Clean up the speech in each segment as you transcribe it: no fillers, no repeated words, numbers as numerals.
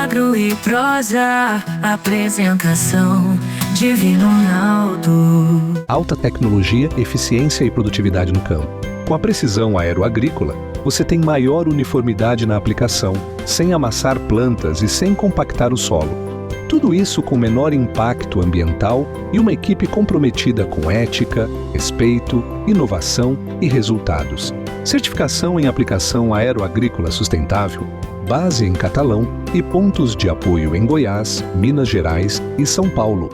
Agro e prosa, apresentação Divino Ronaldo. Alta tecnologia, eficiência e produtividade no campo. Com a precisão aeroagrícola, você tem maior uniformidade na aplicação, sem amassar plantas e sem compactar o solo. Tudo isso com menor impacto ambiental e uma equipe comprometida com ética, respeito, inovação e resultados. Certificação em aplicação aeroagrícola sustentável, base em Catalão e pontos de apoio em Goiás, Minas Gerais e São Paulo.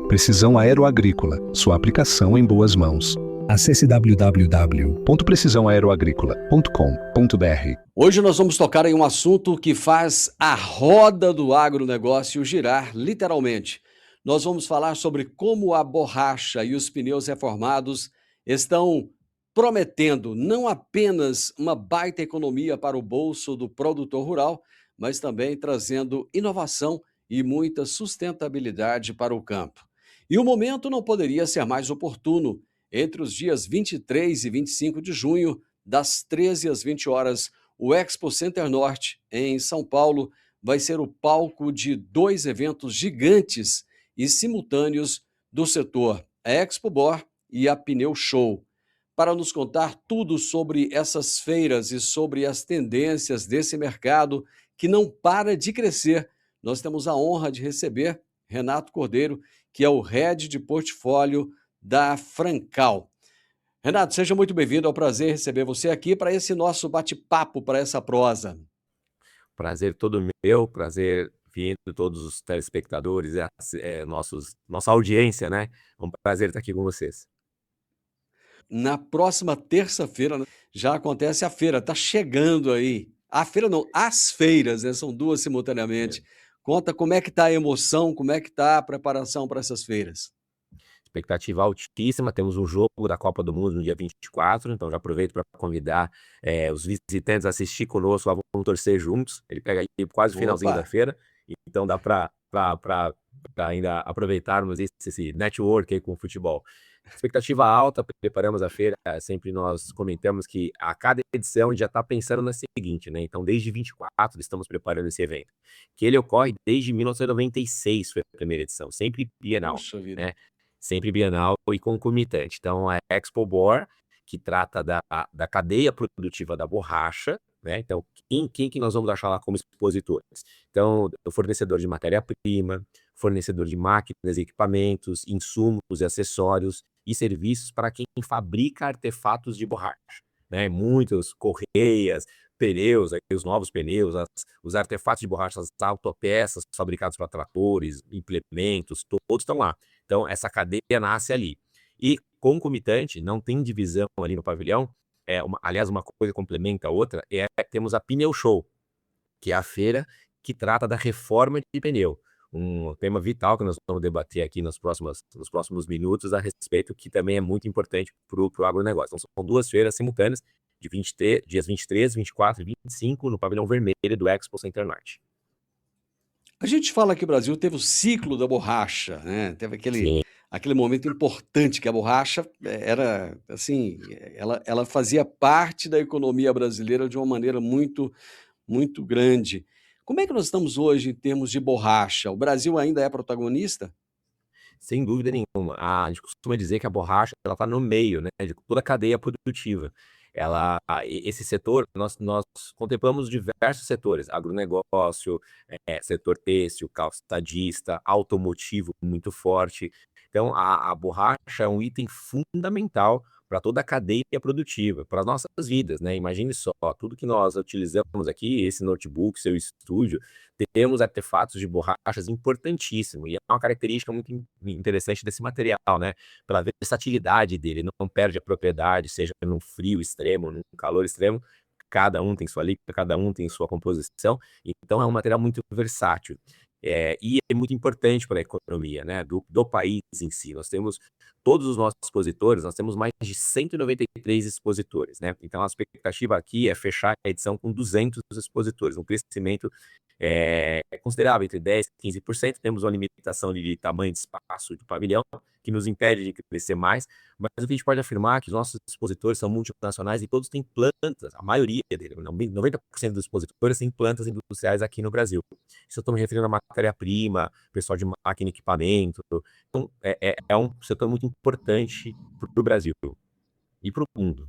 Precisão Aeroagrícola, sua aplicação em boas mãos. Acesse www.precisãoaeroagrícola.com.br. Hoje nós vamos tocar em um assunto que faz a roda do agronegócio girar, literalmente. Nós vamos falar sobre como a borracha e os pneus reformados estão prometendo não apenas uma baita economia para o bolso do produtor rural, mas também trazendo inovação e muita sustentabilidade para o campo. E o momento não poderia ser mais oportuno. Entre os dias 23 e 25 de junho, das 13 às 20 horas, o Expo Center Norte, em São Paulo, vai ser o palco de 2 eventos gigantes e simultâneos do setor, a Expo Bor e a Pneu Show. Para nos contar tudo sobre essas feiras e sobre as tendências desse mercado que não para de crescer, nós temos a honra de receber Renato Cordeiro, que é o Head de Portfólio da Francal. Renato, seja muito bem-vindo, é um prazer receber você aqui para esse nosso bate-papo, para essa prosa. Prazer todo meu, prazer vindo todos os telespectadores, nossa audiência, né? É um prazer estar aqui com vocês. Na próxima terça-feira, né, já acontece a feira, está chegando aí. A feira não, as feiras, né? São duas simultaneamente. Conta como é que está a emoção, como é que está a preparação para essas feiras. Expectativa altíssima, temos um jogo da Copa do Mundo no dia 24, então já aproveito para convidar os visitantes a assistir conosco, lá vamos torcer juntos. Ele pega aí quase o finalzinho da feira, então dá para ainda aproveitarmos esse network aí com o futebol. Expectativa alta, preparamos a feira, sempre nós comentamos que a cada edição a gente já está pensando na seguinte, né? Então desde 24 estamos preparando esse evento, que ele ocorre desde 1996, foi a primeira edição, sempre bienal, né? Sempre bienal e concomitante. Então, a Expo Bor, que trata da cadeia produtiva da borracha, né? Então, quem que nós vamos achar lá como expositores? Então, o fornecedor de matéria-prima, fornecedor de máquinas, equipamentos, insumos e acessórios e serviços para quem fabrica artefatos de borracha, né? Muitos correias, pneus, os novos pneus, os artefatos de borracha, as autopeças fabricadas para tratores, implementos, todos estão lá. Então, essa cadeia nasce ali. E, concomitante, não tem divisão ali no pavilhão, aliás, uma coisa complementa a outra, temos a Pneu Show, que é a feira que trata da reforma de pneu. Um tema vital que nós vamos debater aqui nos próximos minutos a respeito, que também é muito importante para o agronegócio. Então, são duas feiras simultâneas, dias 23, 24 e 25, no pavilhão vermelho do Expo Center Norte. A gente fala que o Brasil teve o ciclo da borracha, né? Teve aquele momento importante que a borracha era, assim, ela fazia parte da economia brasileira de uma maneira muito, muito grande. Como é que nós estamos hoje em termos de borracha? O Brasil ainda é protagonista? Sem dúvida nenhuma. A gente costuma dizer que a borracha está no meio, né, de toda a cadeia produtiva. Esse setor, nós contemplamos diversos setores, agronegócio, setor têxtil, calçadista, automotivo muito forte. Então, a borracha é um item fundamental para toda a cadeia produtiva, para as nossas vidas, né? Imagine só, tudo que nós utilizamos aqui, esse notebook, seu estúdio, temos artefatos de borrachas importantíssimos, e é uma característica muito interessante desse material, né? Pela versatilidade dele, não perde a propriedade, seja num frio extremo, num calor extremo, cada um tem sua líquida, cada um tem sua composição, então é um material muito versátil. E é muito importante para a economia, né, do país em si. Nós temos todos os nossos expositores, nós temos mais de 193 expositores, né? Então a expectativa aqui é fechar a edição com 200 expositores, um crescimento é considerável, entre 10% e 15%. Temos uma limitação de tamanho de espaço de pavilhão, que nos impede de crescer mais, mas o que a gente pode afirmar é que os nossos expositores são multinacionais e todos têm plantas, a maioria deles, 90% dos expositores têm plantas industriais aqui no Brasil. Isso eu estou me referindo à matéria-prima, pessoal de máquina e equipamento. Então, é um setor muito importante para o Brasil e para o mundo.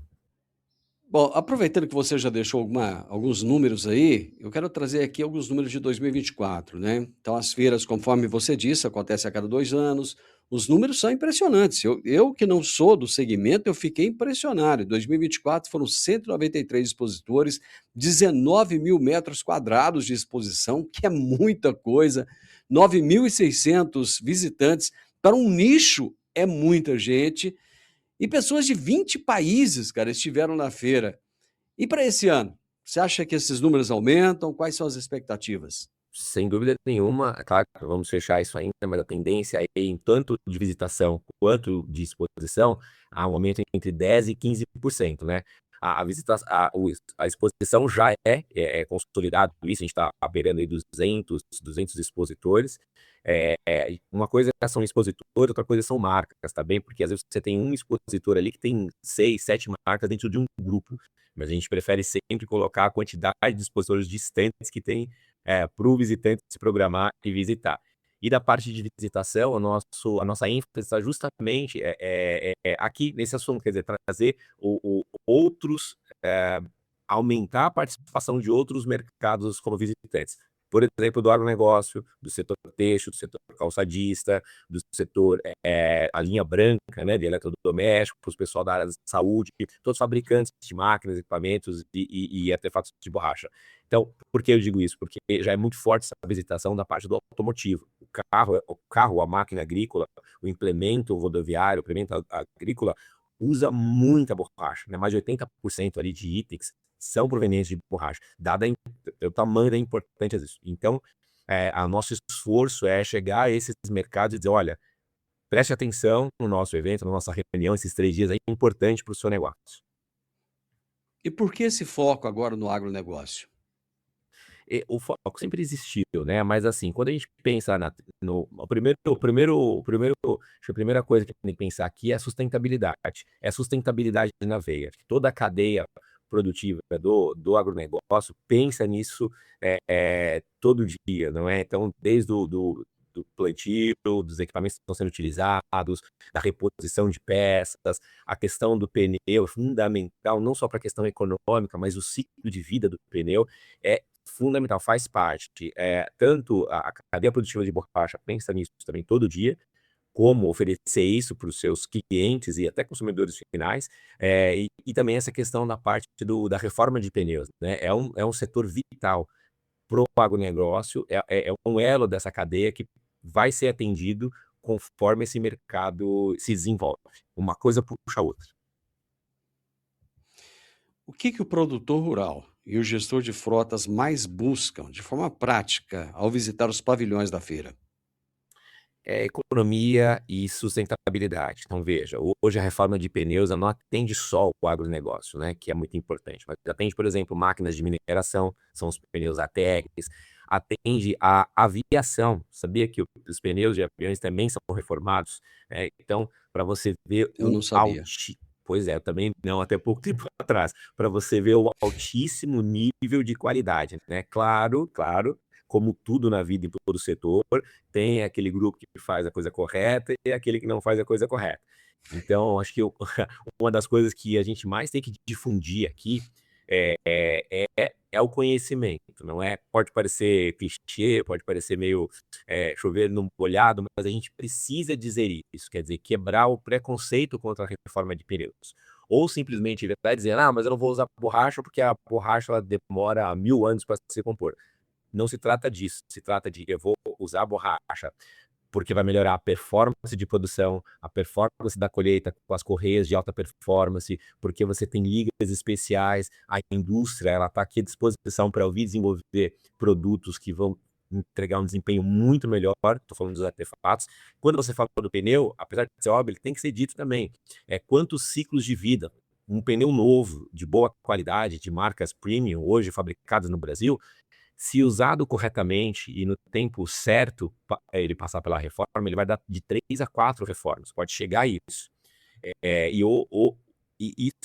Bom, aproveitando que você já deixou alguns números aí, eu quero trazer aqui alguns números de 2024, né? Então, as feiras, conforme você disse, acontecem a cada 2 anos. Os números são impressionantes. Eu que não sou do segmento, eu fiquei impressionado. Em 2024 foram 193 expositores, 19 mil metros quadrados de exposição, que é muita coisa, 9.600 visitantes. Para um nicho, é muita gente. E pessoas de 20 países, cara, estiveram na feira. E para esse ano, você acha que esses números aumentam? Quais são as expectativas? Sem dúvida nenhuma, é claro que vamos fechar isso ainda, mas a tendência é em tanto de visitação quanto de exposição, há um aumento entre 10% e 15%, né? A exposição já é consolidado, isso a gente está beirando aí 200 expositores. Uma coisa são expositores, outra coisa são marcas, tá bem? Porque às vezes você tem um expositor ali que tem 6, 7 marcas dentro de um grupo, mas a gente prefere sempre colocar a quantidade de expositores distantes que tem para o visitante se programar e visitar. E da parte de visitação, a nossa ênfase está justamente aqui nesse assunto, quer dizer, trazer outros, aumentar a participação de outros mercados como visitantes. Por exemplo, do agronegócio, do setor têxtil, do setor calçadista, do setor, a linha branca, né, de eletrodomésticos, o pessoal da área da saúde, todos os fabricantes de máquinas, equipamentos e artefatos de borracha. Então, por que eu digo isso? Porque já é muito forte essa visitação da parte do automotivo. O carro, a máquina agrícola, o implemento rodoviário, o implemento agrícola, usa muita borracha, né? Mais de 80% ali de itens são provenientes de borracha, dado o tamanho da importância disso. Então, o nosso esforço é chegar a esses mercados e dizer, olha, preste atenção no nosso evento, na nossa reunião, esses 3 dias é importante para o seu negócio. E por que esse foco agora no agronegócio? O foco sempre existiu, né, mas assim, quando a gente pensa acho que a primeira coisa que tem que pensar aqui é a sustentabilidade. É a sustentabilidade na veia. Acho que toda a cadeia produtiva do agronegócio pensa nisso, todo dia, não é? Então, desde do plantio, dos equipamentos que estão sendo utilizados, da reposição de peças, a questão do pneu é fundamental, não só para a questão econômica, mas o ciclo de vida do pneu é fundamental, faz parte. Tanto a cadeia produtiva de borracha pensa nisso também todo dia, como oferecer isso para os seus clientes e até consumidores finais, e também essa questão da parte da reforma de pneus, né? É um setor vital para o agronegócio, é um elo dessa cadeia que vai ser atendido conforme esse mercado se desenvolve. Uma coisa puxa a outra. O que o produtor rural e o gestor de frotas mais buscam, de forma prática, ao visitar os pavilhões da feira? Economia e sustentabilidade. Então veja, hoje a reforma de pneus ela não atende só o agronegócio, né, que é muito importante, mas atende, por exemplo, máquinas de mineração, são os pneus ATECs, atende a aviação. Sabia que os pneus de aviões também são reformados? Então, para você ver Eu não sabia. Pois é, eu também não, até pouco tempo atrás, para você ver o altíssimo nível de qualidade, né? Claro, claro, como tudo na vida em todo setor, tem aquele grupo que faz a coisa correta e aquele que não faz a coisa correta. Então, acho que uma das coisas que a gente mais tem que difundir aqui é o conhecimento, não é? Pode parecer clichê, pode parecer meio chover no molhado, mas a gente precisa dizer isso, quer dizer, quebrar o preconceito contra a reforma de pneus. Ou simplesmente vai dizer, mas eu não vou usar borracha porque a borracha ela demora 1000 anos para se compor. Não se trata disso, se trata de eu vou usar borracha porque vai melhorar a performance de produção, a performance da colheita com as correias de alta performance, porque você tem ligas especiais, a indústria ela está aqui à disposição para ouvir desenvolver produtos que vão entregar um desempenho muito melhor, estou falando dos artefatos. Quando você fala do pneu, apesar de ser óbvio, ele tem que ser dito também, quantos ciclos de vida um pneu novo, de boa qualidade, de marcas premium, hoje fabricadas no Brasil, Se usado corretamente e no tempo certo, ele passar pela reforma, ele vai dar de 3 a 4 reformas, pode chegar a isso.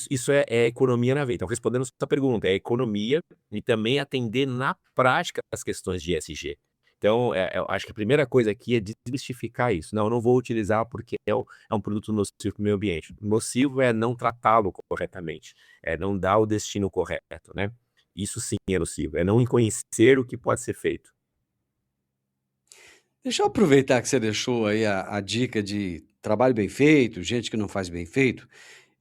Isso é economia na veia. Então, respondendo a sua pergunta, é economia e também atender na prática as questões de ESG. Então, eu acho que a primeira coisa aqui é desmistificar isso. Não, eu não vou utilizar porque é um produto nocivo para o meio ambiente. Nocivo é não tratá-lo corretamente, é não dar o destino correto, né? Isso sim é nocivo, é não conhecer o que pode ser feito. Deixa eu aproveitar que você deixou aí a dica de trabalho bem feito, gente que não faz bem feito.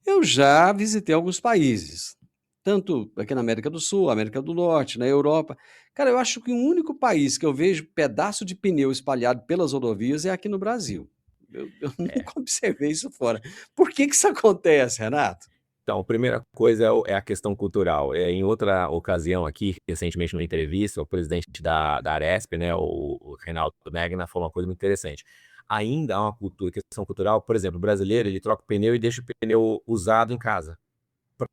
Eu já visitei alguns países, tanto aqui na América do Sul, América do Norte, na Europa. Cara, eu acho que o único país que eu vejo pedaço de pneu espalhado pelas rodovias é aqui no Brasil. Eu É. nunca observei isso fora. Por que isso acontece, Renato? Então, a primeira coisa é a questão cultural. Em outra ocasião aqui, recentemente numa entrevista, o presidente da Aresp, né, o Reinaldo Megna, falou uma coisa muito interessante. Ainda há uma questão cultural, por exemplo, o brasileiro, ele troca o pneu e deixa o pneu usado em casa.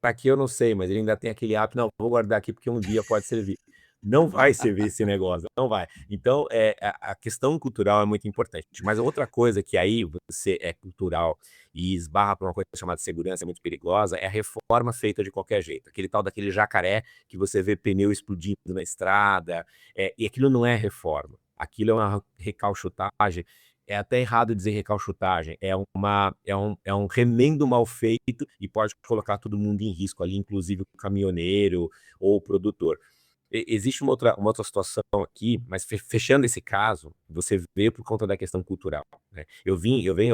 Para que eu não sei, mas ele ainda tem aquele hábito, não, vou guardar aqui porque um dia pode servir. Não vai servir esse negócio, não vai. Então, a questão cultural é muito importante. Mas outra coisa que aí você é cultural e esbarra para uma coisa chamada segurança muito perigosa é a reforma feita de qualquer jeito. Aquele tal daquele jacaré que você vê pneu explodindo na estrada, e aquilo não é reforma. Aquilo é uma recalchutagem. É até errado dizer recalchutagem, é um remendo mal feito e pode colocar todo mundo em risco ali, inclusive o caminhoneiro ou o produtor. Existe uma outra situação aqui, mas fechando esse caso, você vê por conta da questão cultural, né? Eu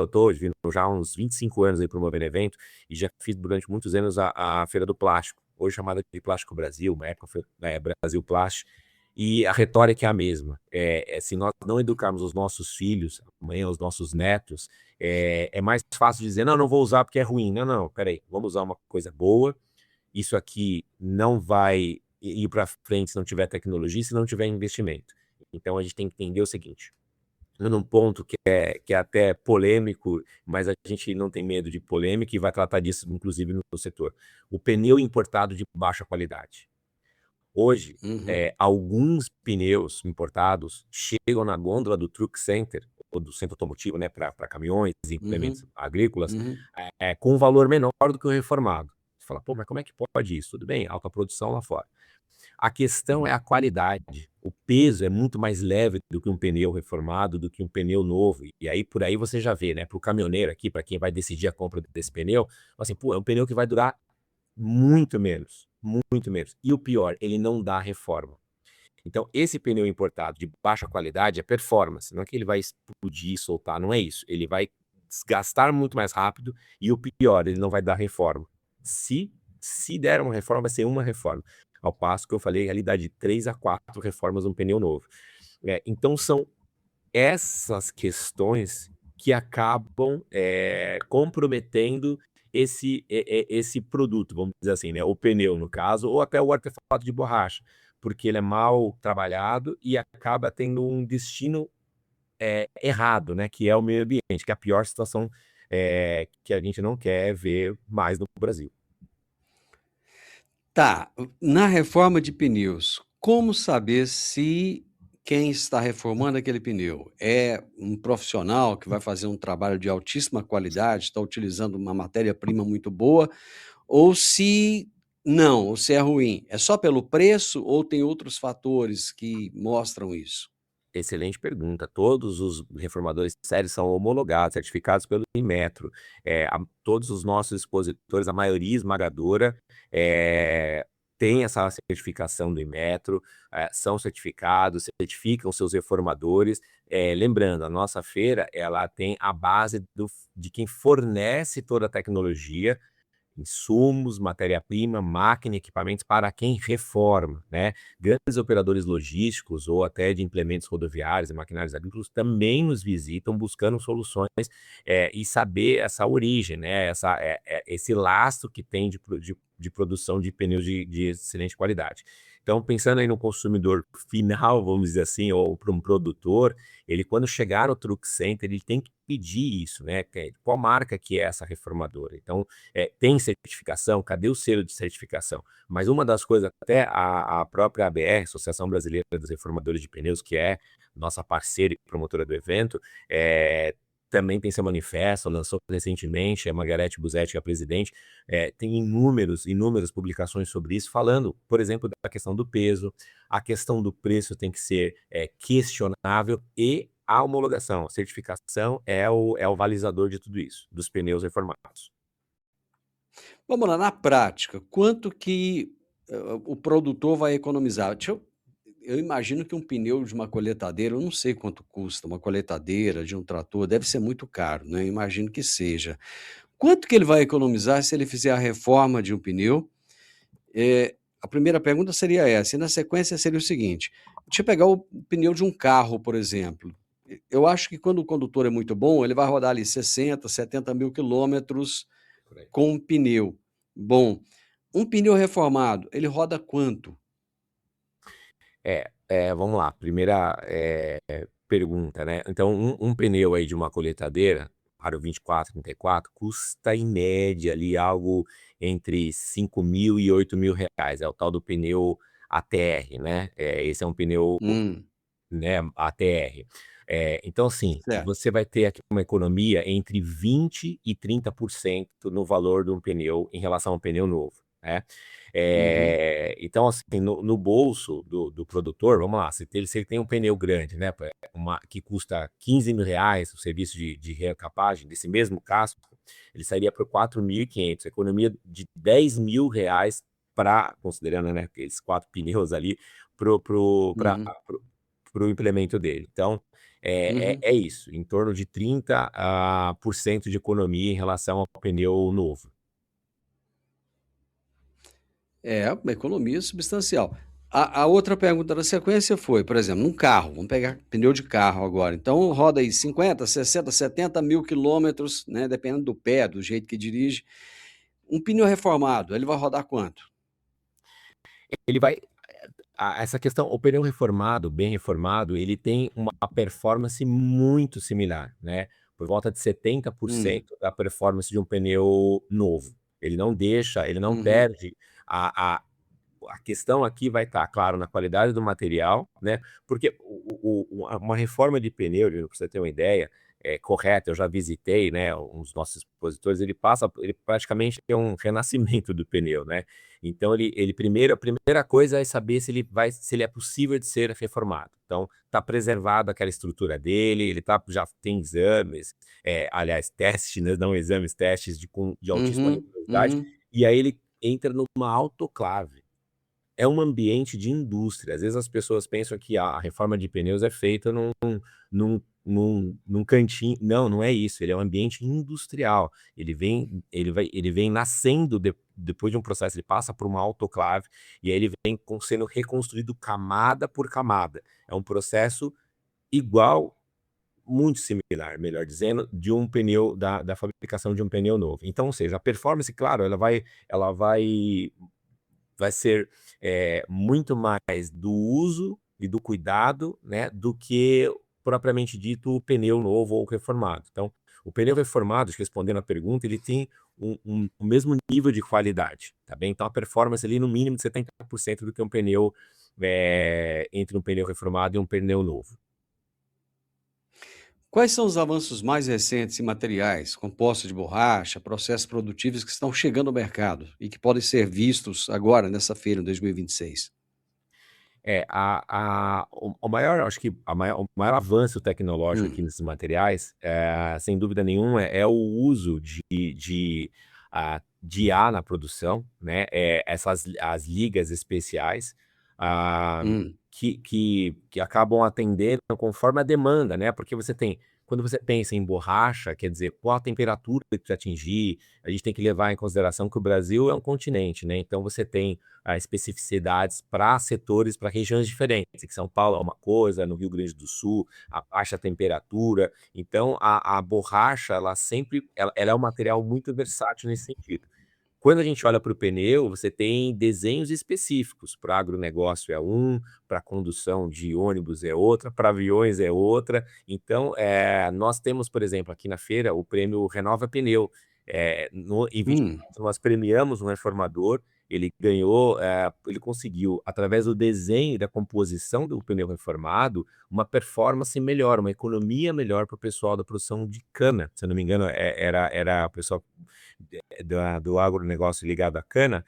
tô vindo já há uns 25 anos aí promovendo evento e já fiz durante muitos anos a Feira do Plástico, hoje chamada de Plástico Brasil, uma época foi Brasil Plástico, e a retórica é a mesma. Se nós não educarmos os nossos filhos, amanhã os nossos netos, é mais fácil dizer, não vou usar porque é ruim. Não, peraí, vamos usar uma coisa boa. Isso aqui não vai ir para frente se não tiver tecnologia, se não tiver investimento. Então a gente tem que entender o seguinte, num ponto que é até polêmico, mas a gente não tem medo de polêmica e vai tratar disso, inclusive, no setor. O pneu importado de baixa qualidade. Hoje, Uhum, alguns pneus importados chegam na gôndola do Truck Center, ou do centro automotivo, né, para caminhões e implementos uhum, agrícolas, uhum. com um valor menor do que o reformado. Você fala, pô, mas como é que pode isso? Tudo bem, alta produção lá fora. A questão é a qualidade. O peso é muito mais leve do que um pneu reformado, do que um pneu novo. E aí, por aí você já vê, né, para o caminhoneiro aqui, para quem vai decidir a compra desse pneu, assim, pô, é um pneu que vai durar muito menos, muito menos. E o pior, ele não dá reforma. Então, esse pneu importado de baixa qualidade é performance, não é que ele vai explodir e soltar, não é isso. Ele vai desgastar muito mais rápido e o pior, ele não vai dar reforma. Se der uma reforma, vai ser uma reforma. Ao passo que eu falei ali dá de 3 a 4 reformas um pneu novo. Então, são essas questões que acabam comprometendo esse produto, vamos dizer assim, né? O pneu, no caso, ou até o artefato de borracha, porque ele é mal trabalhado e acaba tendo um destino errado, né? Que é o meio ambiente, que é a pior situação que a gente não quer ver mais no Brasil. Tá, na reforma de pneus, como saber se quem está reformando aquele pneu é um profissional que vai fazer um trabalho de altíssima qualidade, está utilizando uma matéria-prima muito boa, ou se não, ou se é ruim? É só pelo preço ou tem outros fatores que mostram isso? Excelente pergunta. Todos os reformadores sérios são homologados, certificados pelo Inmetro. Todos os nossos expositores, a maioria esmagadora, tem essa certificação do Inmetro, são certificados, certificam seus reformadores. Lembrando, a nossa feira ela tem a base de quem fornece toda a tecnologia, insumos, matéria-prima, máquina e equipamentos para quem reforma, né? Grandes operadores logísticos ou até de implementos rodoviários e maquinários agrícolas também nos visitam buscando soluções e saber essa origem, né? Esse lastro que tem de produção de pneus de excelente qualidade. Então, pensando aí no consumidor final, vamos dizer assim, ou para um produtor, ele quando chegar no Truck Center, ele tem que pedir isso, né? Qual marca que é essa reformadora? Então, tem certificação? Cadê o selo de certificação? Mas uma das coisas, até a própria ABR, Associação Brasileira dos Reformadores de Pneus, que é nossa parceira e promotora do evento, também tem seu manifesto, lançou recentemente, a Margarete Busetti, que é a presidente, tem inúmeras publicações sobre isso, falando, por exemplo, da questão do peso, a questão do preço tem que ser questionável e a homologação, a certificação é o balizador de tudo isso, dos pneus reformados. Vamos lá, na prática, quanto que o produtor vai economizar? Eu imagino que um pneu de uma coletadeira, eu não sei quanto custa uma coletadeira de um trator, deve ser muito caro, né? Eu imagino que seja. Quanto que ele vai economizar se ele fizer a reforma de um pneu? A primeira pergunta seria essa, e na sequência seria o seguinte: deixa eu pegar o pneu de um carro, por exemplo. Eu acho que quando o condutor é muito bom, ele vai rodar ali 60, 70 mil quilômetros com um pneu bom. Um pneu reformado, ele roda quanto? Vamos lá, primeira pergunta, né? Então, um pneu aí de uma coletadeira, para o 24, 34, custa em média ali algo entre 5.000 e 8.000 reais. É o tal do pneu ATR, né? Esse é um pneu, Hum, né, ATR. Então, assim, certo. você vai ter aqui uma economia entre 20% e 30% no valor de um pneu em relação a um pneu novo, né? Uhum, Então, assim, no bolso do produtor, vamos lá, se ele tem um pneu grande, né, que custa 15 mil reais, o serviço de recapagem desse mesmo casco, ele sairia por 4.500, economia de 10 mil reais para, considerando, né, aqueles 4 pneus ali, uhum, pro implemento dele. Então, uhum. é isso, em torno de 30% de economia em relação ao pneu novo. É uma economia substancial. A outra pergunta da sequência foi, por exemplo, num carro, vamos pegar pneu de carro agora. Então roda aí 50, 60, 70 mil quilômetros, né, dependendo do pé, do jeito que dirige. Um pneu reformado, ele vai rodar quanto? Ele vai essa questão, o pneu reformado, bem reformado, ele tem uma performance muito similar, né, por volta de Hum, 70% da performance de um pneu novo. Ele não uhum, perde a questão aqui vai estar, claro, na qualidade do material, né? Porque uma reforma de pneu, para você ter uma ideia, correta, eu já visitei, né, uns nossos expositores, ele praticamente é um renascimento do pneu, né? Então a primeira coisa é saber se ele é possível de ser reformado. Então, está preservada aquela estrutura dele, já tem exames, aliás, testes, né, não exames, testes de altíssima uhum, rigorosidade, uhum. e aí ele entra numa autoclave. É um ambiente de indústria. Às vezes as pessoas pensam que a reforma de pneus é feita num cantinho. Não, não é isso. Ele é um ambiente industrial. Ele vem nascendo depois de um processo. Ele passa por uma autoclave e aí ele vem sendo reconstruído camada por camada. É um processo igual, muito similar, melhor dizendo, de um pneu da fabricação de um pneu novo. Então, ou seja, a performance, claro, vai ser muito mais do uso e do cuidado, né, do que propriamente dito o pneu novo ou reformado. Então, o pneu reformado, respondendo a pergunta, ele tem o mesmo nível de qualidade, tá bem? Então, a performance ali no mínimo de 70% do que um pneu entre um pneu reformado e um pneu novo. Quais são os avanços mais recentes em materiais, compostos de borracha, processos produtivos que estão chegando ao mercado e que podem ser vistos agora nessa feira em 2026? O maior, acho que o maior avanço tecnológico aqui Hum, nesses materiais, sem dúvida nenhuma, é o uso de IA na produção, né? As ligas especiais, ah, hum, que acabam atendendo conforme a demanda, né? Porque quando você pensa em borracha, quer dizer, qual a temperatura que precisa atingir, a gente tem que levar em consideração que o Brasil é um continente, né? Então você tem especificidades para setores, para regiões diferentes, que São Paulo é uma coisa, no Rio Grande do Sul, a baixa temperatura. Então, a borracha, ela é um material muito versátil nesse sentido. Quando a gente olha para o pneu, você tem desenhos específicos. Para agronegócio é um, para condução de ônibus é outra, para aviões é outra. Então, nós temos, por exemplo, aqui na feira, o prêmio Renova Pneu. Em Hum, 24 nós premiamos um reformador, ele ganhou, ele conseguiu, através do desenho e da composição do pneu reformado, uma performance melhor, uma economia melhor para o pessoal da produção de cana. Se eu não me engano, era o pessoal do agronegócio ligado à cana,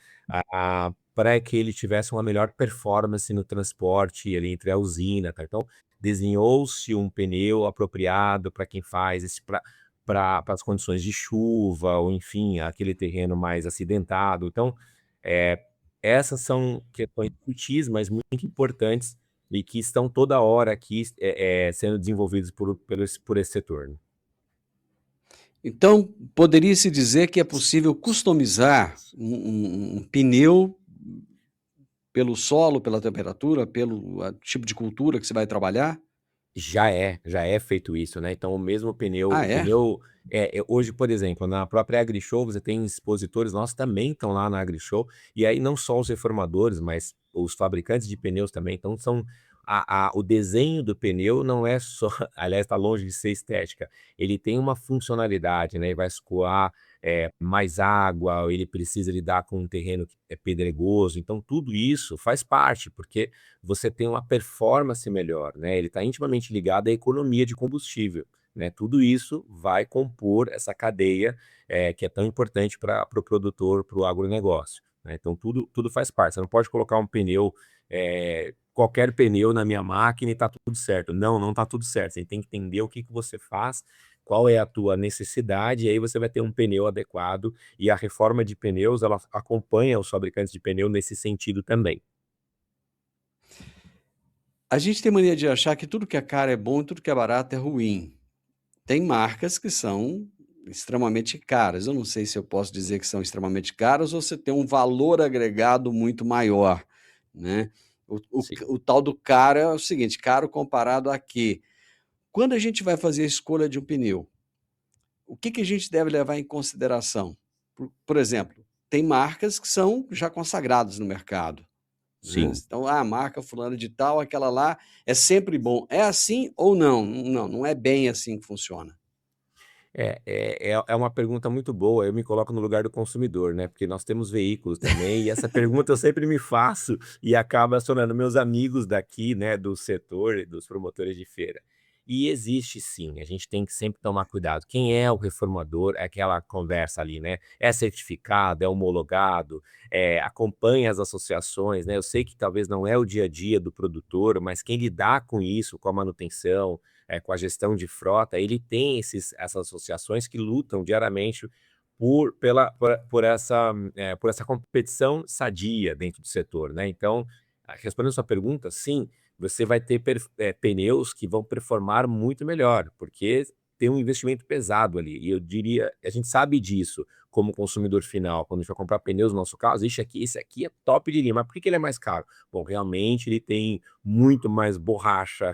para que ele tivesse uma melhor performance no transporte ali entre a usina, tá? Então, desenhou-se um pneu apropriado para quem faz esse para as condições de chuva ou enfim, aquele terreno mais acidentado. Então, eh, essas são questões sutis, mas muito importantes e que estão toda hora aqui, sendo desenvolvidos por esse setor, né. então, poderia-se dizer que é possível customizar um pneu pelo solo, pela temperatura, pelo tipo de cultura que você vai trabalhar? Já é feito isso, né, então o mesmo pneu Ah, o é? pneu hoje, por exemplo, na própria AgriShow você tem expositores nossos também estão lá na AgriShow, e aí não só os reformadores, mas os fabricantes de pneus também, então são o desenho do pneu não é só aliás, está longe de ser estética, ele tem uma funcionalidade, né, ele vai escoar, mais água, ele precisa lidar com um terreno que é pedregoso, então tudo isso faz parte, porque você tem uma performance melhor, né, ele está intimamente ligado à economia de combustível, né, tudo isso vai compor essa cadeia, que é tão importante para o produtor, para o agronegócio, né, então tudo faz parte, você não pode colocar um pneu, qualquer pneu na minha máquina e está tudo certo, não está tudo certo, você tem que entender o que que você faz, qual é a tua necessidade, e aí você vai ter um pneu adequado, e a reforma de pneus ela acompanha os fabricantes de pneu nesse sentido também. A gente tem mania de achar que tudo que é caro é bom e tudo que é barato é ruim. Tem marcas que são extremamente caras. Eu não sei se eu posso dizer que são extremamente caras ou se tem um valor agregado muito maior, né. Sim. O tal do caro é o seguinte, caro comparado a quê? Quando a gente vai fazer a escolha de um pneu, o que que a gente deve levar em consideração? Por exemplo, tem marcas que são já consagradas no mercado, né. Sim. Então, a marca fulana de tal, aquela lá é sempre bom. É assim ou não? Não, não é bem assim que funciona. É uma pergunta muito boa, eu me coloco no lugar do consumidor, né, porque nós temos veículos também, e essa pergunta eu sempre me faço, e acaba acionando meus amigos daqui, né, do setor, dos promotores de feira. E existe sim, a gente tem que sempre tomar cuidado. Quem é o reformador? É aquela conversa ali, né, é certificado, é homologado, acompanha as associações, né, eu sei que talvez não é o dia a dia do produtor, mas quem lidar com isso, com a manutenção, com a gestão de frota, ele tem essas associações que lutam diariamente por essa competição sadia dentro do setor, né. Então, respondendo a sua pergunta, sim, você vai ter pneus que vão performar muito melhor, porque tem um investimento pesado ali, e eu diria a gente sabe disso como consumidor final, quando a gente vai comprar pneus no nosso caso, esse aqui é top de linha, mas por que que ele é mais caro? Bom, realmente ele tem muito mais borracha,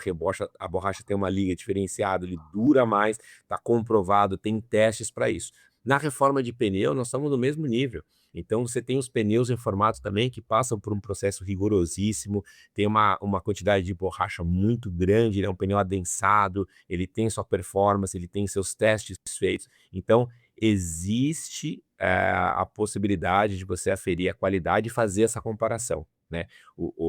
a borracha tem uma liga diferenciada, ele dura mais, está comprovado, tem testes para isso. Na reforma de pneu, nós estamos no mesmo nível. Então, você tem os pneus reformados também que passam por um processo rigorosíssimo, tem uma quantidade de borracha muito grande, ele é um pneu adensado, ele tem sua performance, ele tem seus testes feitos. Então, existe a possibilidade de você aferir a qualidade e fazer essa comparação, né?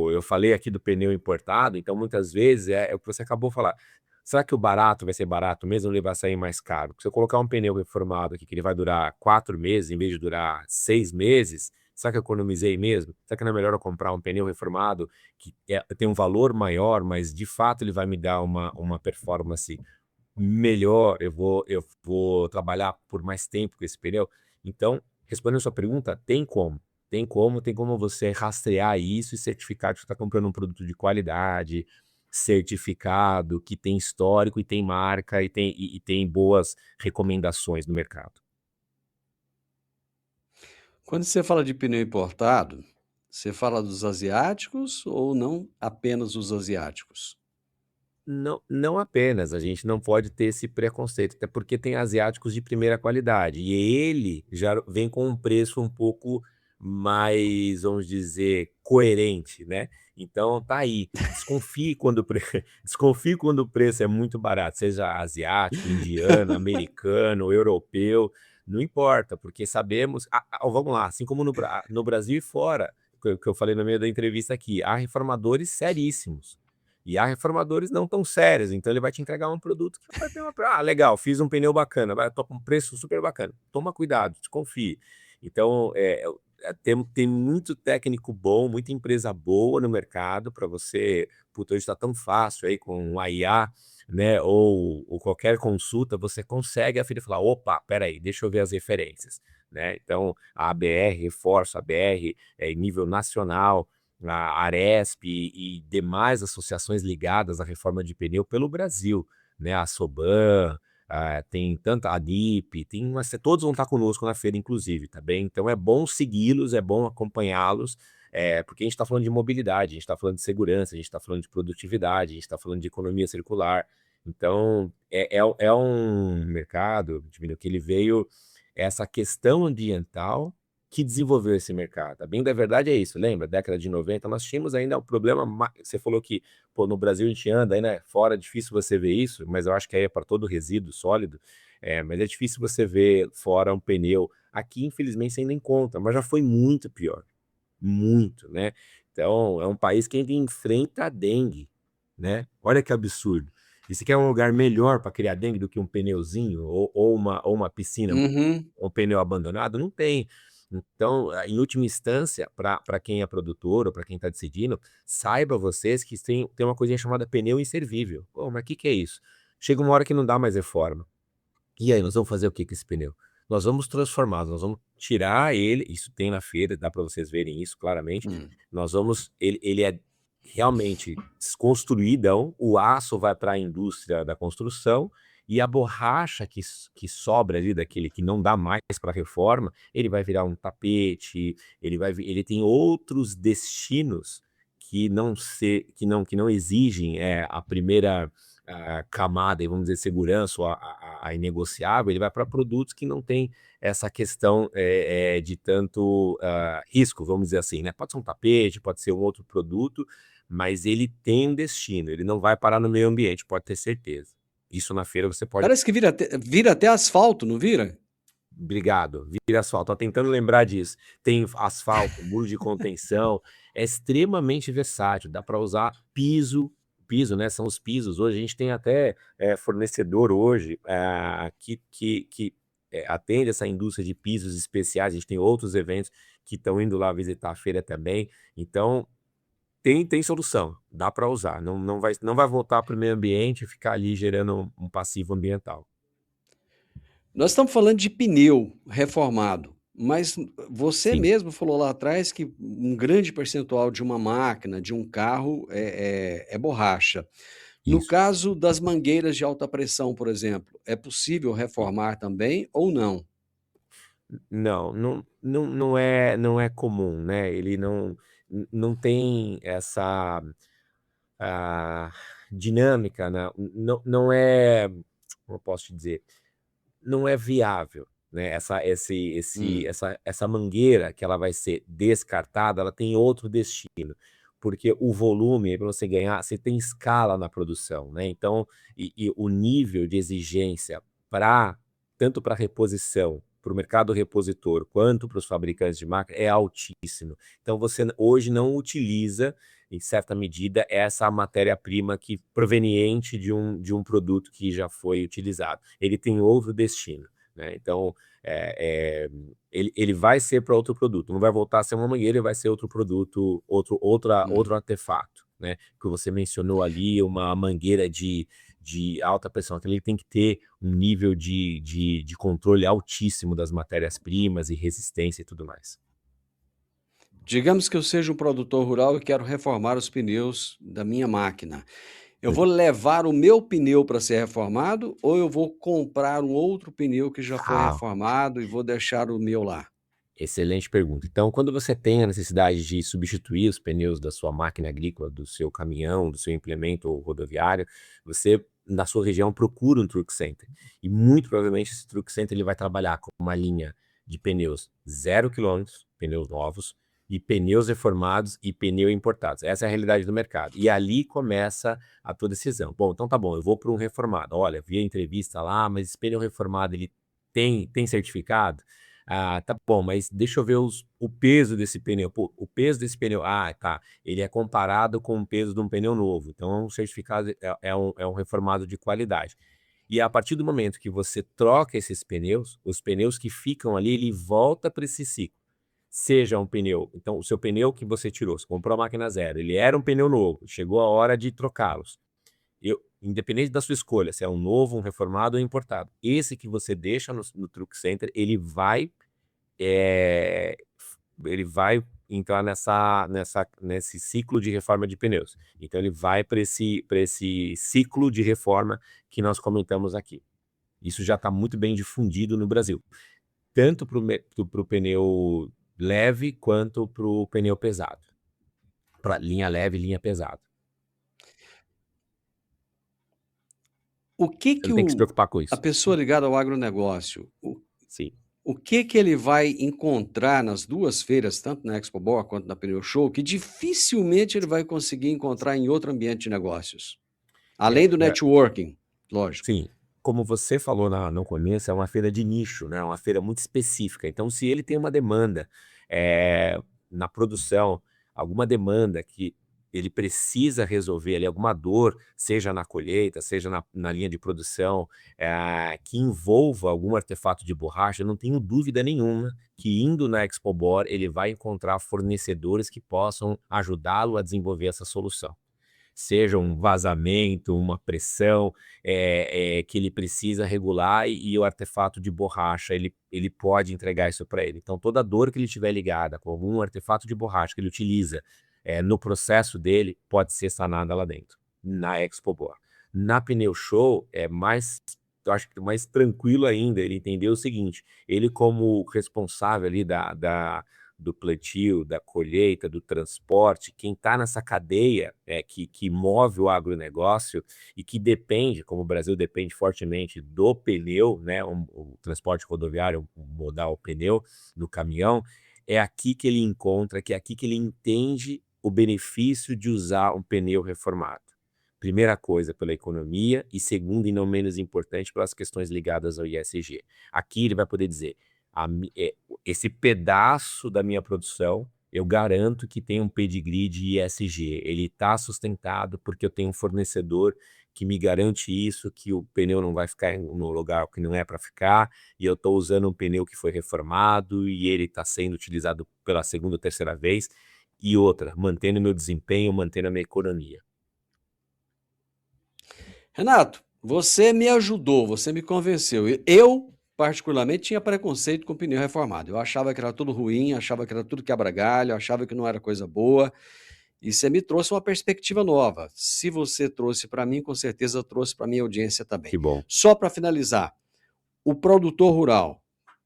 Eu falei aqui do pneu importado, então muitas vezes é o que você acabou de falar. Será que o barato vai ser barato mesmo ou ele vai sair mais caro? Se eu colocar um pneu reformado aqui que ele vai durar 4 meses em vez de durar 6 meses, será que eu economizei mesmo? Será que não é melhor eu comprar um pneu reformado que tem um valor maior, mas de fato ele vai me dar uma performance melhor, eu vou trabalhar por mais tempo com esse pneu? Então, respondendo a sua pergunta, tem como você rastrear isso e certificar que você está comprando um produto de qualidade, certificado, que tem histórico e tem marca e tem boas recomendações no mercado. Quando você fala de pneu importado, você fala dos asiáticos ou não apenas os asiáticos? não apenas, a gente não pode ter esse preconceito, até porque tem asiáticos de primeira qualidade, e ele já vem com um preço um pouco mais, vamos dizer, coerente, né? Então tá aí, desconfie quando o desconfie quando o preço é muito barato, seja asiático, indiano, americano, europeu, não importa, porque sabemos, vamos lá, assim como no Brasil e fora, que eu falei no meio da entrevista aqui, há reformadores seríssimos. E há reformadores não tão sérios, então ele vai te entregar um produto que vai ter legal, fiz um pneu bacana, tô com um preço super bacana. Toma cuidado, desconfie. Então, tem muito técnico bom, muita empresa boa no mercado para você. Puta, hoje está tão fácil aí com o IA, né? Ou qualquer consulta, você consegue aferir e falar: opa, peraí, deixa eu ver as referências, né? Então, a ABR, reforço, a ABR em nível nacional, a Aresp e demais associações ligadas à reforma de pneu pelo Brasil, né? A Soban, tem tanta a NIP, todos vão estar conosco na feira, inclusive, tá bem? Então é bom segui-los, é bom acompanhá-los, porque a gente está falando de mobilidade, a gente está falando de segurança, a gente está falando de produtividade, a gente está falando de economia circular. Então é um mercado, que ele veio, essa questão ambiental que desenvolveu esse mercado. A bem da verdade é isso, lembra? Década de 90, nós tínhamos ainda o problema, você falou que no Brasil a gente anda aí, né? Fora é difícil você ver isso, mas eu acho que aí é para todo resíduo sólido, mas é difícil você ver fora um pneu. Aqui, infelizmente, você ainda encontra, mas já foi muito pior, muito, né? Então, é um país que ainda enfrenta a dengue, né? Olha que absurdo. E você quer um lugar melhor para criar dengue do que um pneuzinho ou uma piscina, um pneu abandonado? Não tem. Então, em última instância, para quem é produtor ou para quem está decidindo, saiba vocês que tem uma coisinha chamada pneu inservível. Pô, mas o que é isso? Chega uma hora que não dá mais reforma. E aí, nós vamos fazer o que com esse pneu? Nós vamos transformar, nós vamos tirar ele, isso tem na feira, dá para vocês verem isso claramente. Nós vamos, ele é realmente desconstruído, o aço vai para a indústria da construção, e a borracha que sobra ali daquele que não dá mais para reforma, ele vai virar um tapete, ele tem outros destinos que não exigem a primeira camada, vamos dizer, segurança ou a inegociável. Ele vai para produtos que não tem essa questão de tanto risco, vamos dizer assim, né? Pode ser um tapete, pode ser um outro produto, mas ele tem um destino, ele não vai parar no meio ambiente, pode ter certeza. Isso na feira você pode... Parece que vira até asfalto, não vira? Obrigado, vira asfalto. Tô tentando lembrar disso. Tem asfalto, muro de contenção, é extremamente versátil, dá para usar piso, né? São os pisos. Hoje a gente tem até fornecedor hoje que atende essa indústria de pisos especiais. A gente tem outros eventos que estão indo lá visitar a feira também. Então, tem solução, dá para usar. Não vai voltar para o meio ambiente e ficar ali gerando um passivo ambiental. Nós estamos falando de pneu reformado, mas você Sim. mesmo falou lá atrás que um grande percentual de uma máquina, de um carro, é borracha. No Isso. caso das mangueiras de alta pressão, por exemplo, é possível reformar também ou não? Não é comum, né? Ele não tem essa dinâmica, né? Não é, como eu posso te dizer, não é viável, né? Essa mangueira que ela vai ser descartada, ela tem outro destino, porque o volume, para você ganhar, você tem escala na produção, né? Então, e o nível de exigência tanto para reposição, para o mercado repositor, quanto para os fabricantes de máquina, é altíssimo. Então, você hoje não utiliza, em certa medida, essa matéria-prima proveniente de um produto que já foi utilizado. Ele tem outro destino, né? Então, ele vai ser para outro produto, não vai voltar a ser uma mangueira, ele vai ser outro produto, outro artefato, né? Que você mencionou ali, uma mangueira de alta pressão, que ele tem que ter um nível de controle altíssimo das matérias-primas e resistência e tudo mais. Digamos que eu seja um produtor rural e quero reformar os pneus da minha máquina. Eu vou levar o meu pneu para ser reformado ou eu vou comprar um outro pneu que já foi reformado e vou deixar o meu lá? Excelente pergunta. Então, quando você tem a necessidade de substituir os pneus da sua máquina agrícola, do seu caminhão, do seu implemento rodoviário, você, na sua região, procura um truck center. E muito provavelmente esse truck center ele vai trabalhar com uma linha de pneus 0 km, pneus novos, e pneus reformados e pneu importados. Essa é a realidade do mercado. E ali começa a tua decisão. Bom, então tá bom, eu vou para um reformado. Olha, vi a entrevista lá, mas esse pneu reformado ele tem certificado? Ah, tá bom, mas deixa eu ver o peso desse pneu. Pô, o peso desse pneu, tá, ele é comparado com o peso de um pneu novo. Então, um certificado é um reformado de qualidade. E a partir do momento que você troca esses pneus, os pneus que ficam ali, ele volta para esse ciclo. Seja um pneu, então o seu pneu que você tirou, você comprou a máquina zero, ele era um pneu novo, chegou a hora de trocá-los. Independente da sua escolha, se é um novo, um reformado ou importado, esse que você deixa no Truck Center, ele vai entrar nesse ciclo de reforma de pneus. Então ele vai para esse ciclo de reforma que nós comentamos aqui. Isso já está muito bem difundido no Brasil, tanto para o pneu leve quanto para o pneu pesado, para linha leve e linha pesada. O que Você não tem que se preocupar com isso. a pessoa ligada ao agronegócio, Sim. o que ele vai encontrar nas duas feiras, tanto na Expo Boa quanto na Pneu Show, que dificilmente ele vai conseguir encontrar em outro ambiente de negócios? Além do networking, lógico. Sim. Como você falou no começo, é uma feira de nicho, né? Uma feira muito específica. Então, se ele tem uma demanda na produção, alguma demanda que ele precisa resolver ali, alguma dor, seja na colheita, seja na linha de produção, que envolva algum artefato de borracha, eu não tenho dúvida nenhuma que indo na Expo Boa, ele vai encontrar fornecedores que possam ajudá-lo a desenvolver essa solução. Seja um vazamento, uma pressão que ele precisa regular e o artefato de borracha, ele pode entregar isso para ele. Então, toda dor que ele tiver ligada com algum artefato de borracha que ele utiliza no processo dele, pode ser sanada lá dentro, na Expo Boa. Na Pneu Show, eu acho que mais tranquilo ainda, ele entendeu o seguinte, ele como responsável ali do plantio, da colheita, do transporte, quem está nessa cadeia que move o agronegócio e que depende, como o Brasil depende fortemente do pneu, né, o transporte rodoviário, o modal pneu, do caminhão, é aqui que ele encontra, que é aqui que ele entende o benefício de usar um pneu reformado. Primeira coisa, pela economia, e segunda, e não menos importante, pelas questões ligadas ao ISG. Aqui ele vai poder dizer, esse pedaço da minha produção, eu garanto que tem um pedigree de ISG. Ele está sustentado porque eu tenho um fornecedor que me garante isso, que o pneu não vai ficar no lugar que não é para ficar, e eu estou usando um pneu que foi reformado, e ele está sendo utilizado pela segunda ou terceira vez, e outra, mantendo meu desempenho, mantendo a minha economia. Renato, você me ajudou, você me convenceu. Eu, particularmente, tinha preconceito com pneu reformado. Eu achava que era tudo ruim, achava que era tudo quebra-galho, achava que não era coisa boa. E você me trouxe uma perspectiva nova. Se você trouxe para mim, com certeza trouxe para minha audiência também. Que bom. Só para finalizar, o produtor rural,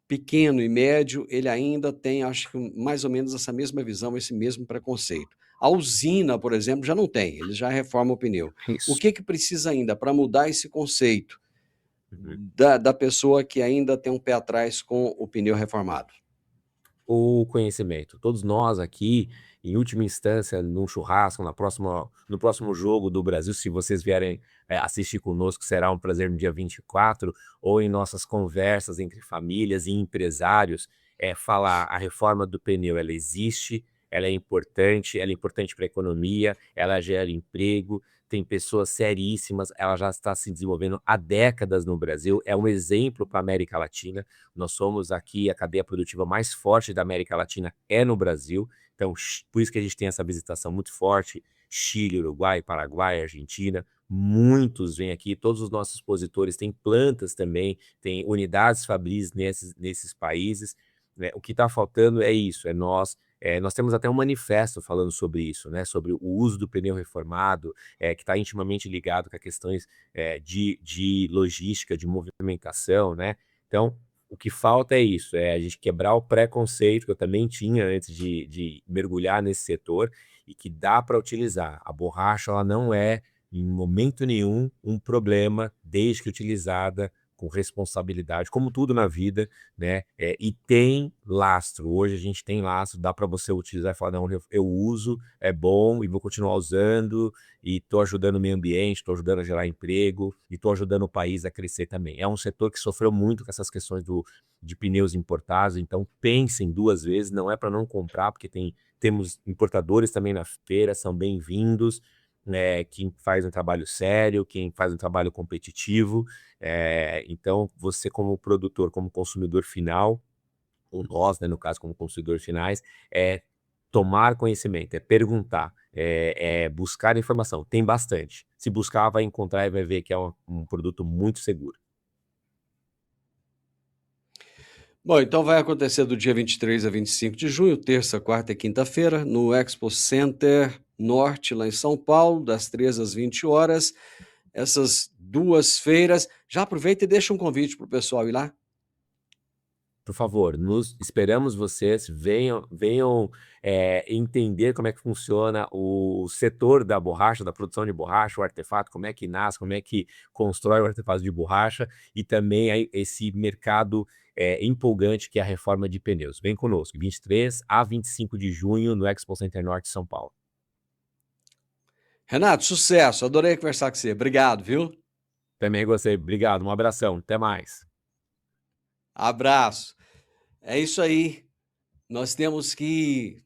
pequeno e médio, ele ainda tem, acho que mais ou menos essa mesma visão, esse mesmo preconceito. A usina, por exemplo, já não tem, eles já reformam o pneu. Isso. O que precisa ainda para mudar esse conceito da pessoa que ainda tem um pé atrás com o pneu reformado? O conhecimento. Todos nós aqui, em última instância, num churrasco, no próximo jogo do Brasil, se vocês vierem assistir conosco, será um prazer no dia 24, ou em nossas conversas entre famílias e empresários, falar a reforma do pneu, ela existe, ela é importante para a economia, ela gera emprego, tem pessoas seríssimas, ela já está se desenvolvendo há décadas no Brasil, é um exemplo para a América Latina. Nós somos aqui, a cadeia produtiva mais forte da América Latina é no Brasil, então por isso que a gente tem essa visitação muito forte, Chile, Uruguai, Paraguai, Argentina, muitos vêm aqui, todos os nossos expositores têm plantas também, unidades fabris nesses países, né? O que está faltando é isso, nós temos até um manifesto falando sobre isso, né? Sobre o uso do pneu reformado, que está intimamente ligado com as questões de logística, de movimentação, né? Então, O que falta é isso, é a gente quebrar o preconceito que eu também tinha antes de mergulhar nesse setor e que dá para utilizar. A borracha ela não é, em momento nenhum, um problema desde que utilizada com responsabilidade, como tudo na vida, né? E tem lastro. Hoje a gente tem lastro, dá para você utilizar e falar, não, eu uso, é bom e vou continuar usando e estou ajudando o meio ambiente, estou ajudando a gerar emprego e estou ajudando o país a crescer também. É um setor que sofreu muito com essas questões de pneus importados, então pensem 2 vezes, não é para não comprar, porque temos importadores também na feira, são bem-vindos, quem faz um trabalho sério, quem faz um trabalho competitivo, então você como produtor, como consumidor final, ou nós, né, no caso, como consumidores finais, tomar conhecimento, perguntar, buscar informação, tem bastante. Se buscar, vai encontrar e vai ver que é um produto muito seguro. Bom, então vai acontecer do dia 23 a 25 de junho, terça, quarta e quinta-feira, no Expo Center Norte, lá em São Paulo, das 13 às 20 horas. Essas 2 feiras. Já aproveita e deixa um convite para o pessoal ir lá. Por favor, esperamos vocês, venham entender como é que funciona o setor da borracha, da produção de borracha, o artefato, como é que nasce, como é que constrói o artefato de borracha e também aí esse mercado empolgante que é a reforma de pneus. Vem conosco, 23 a 25 de junho no Expo Center Norte, São Paulo. Renato, sucesso, adorei conversar com você, obrigado, viu? Também gostei, obrigado, um abração, até mais. Abraço. É isso aí. Nós temos que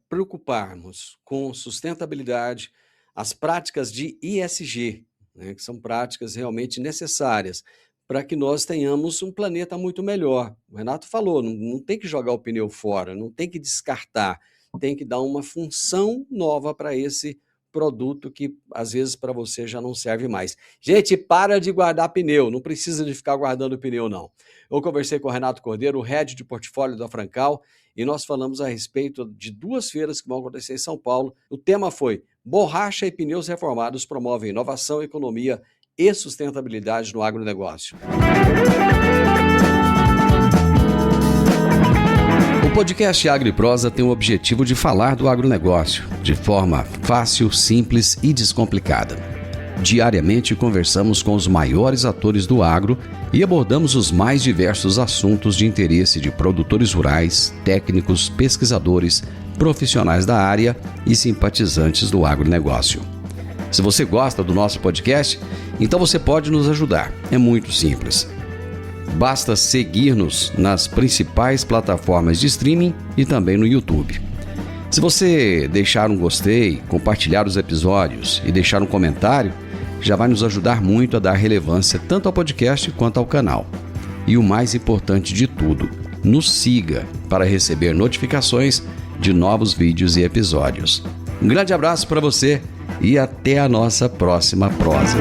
preocuparmos com sustentabilidade, as práticas de ESG, né, que são práticas realmente necessárias para que nós tenhamos um planeta muito melhor. O Renato falou, não tem que jogar o pneu fora, não tem que descartar, tem que dar uma função nova para esse produto que às vezes para você já não serve mais. Gente, para de guardar pneu, não precisa de ficar guardando pneu não. Eu conversei com o Renato Cordeiro, o head de portfólio da Francal, e nós falamos a respeito de 2 feiras que vão acontecer em São Paulo. O tema foi borracha e pneus reformados promovem inovação, economia e sustentabilidade no agronegócio. O podcast Agro e Prosa tem o objetivo de falar do agronegócio de forma fácil, simples e descomplicada. Diariamente conversamos com os maiores atores do agro e abordamos os mais diversos assuntos de interesse de produtores rurais, técnicos, pesquisadores, profissionais da área e simpatizantes do agronegócio. Se você gosta do nosso podcast, então você pode nos ajudar. É muito simples. Basta seguir-nos nas principais plataformas de streaming e também no YouTube. Se você deixar um gostei, compartilhar os episódios e deixar um comentário, já vai nos ajudar muito a dar relevância tanto ao podcast quanto ao canal. E o mais importante de tudo, nos siga para receber notificações de novos vídeos e episódios. Um grande abraço para você e até a nossa próxima prosa.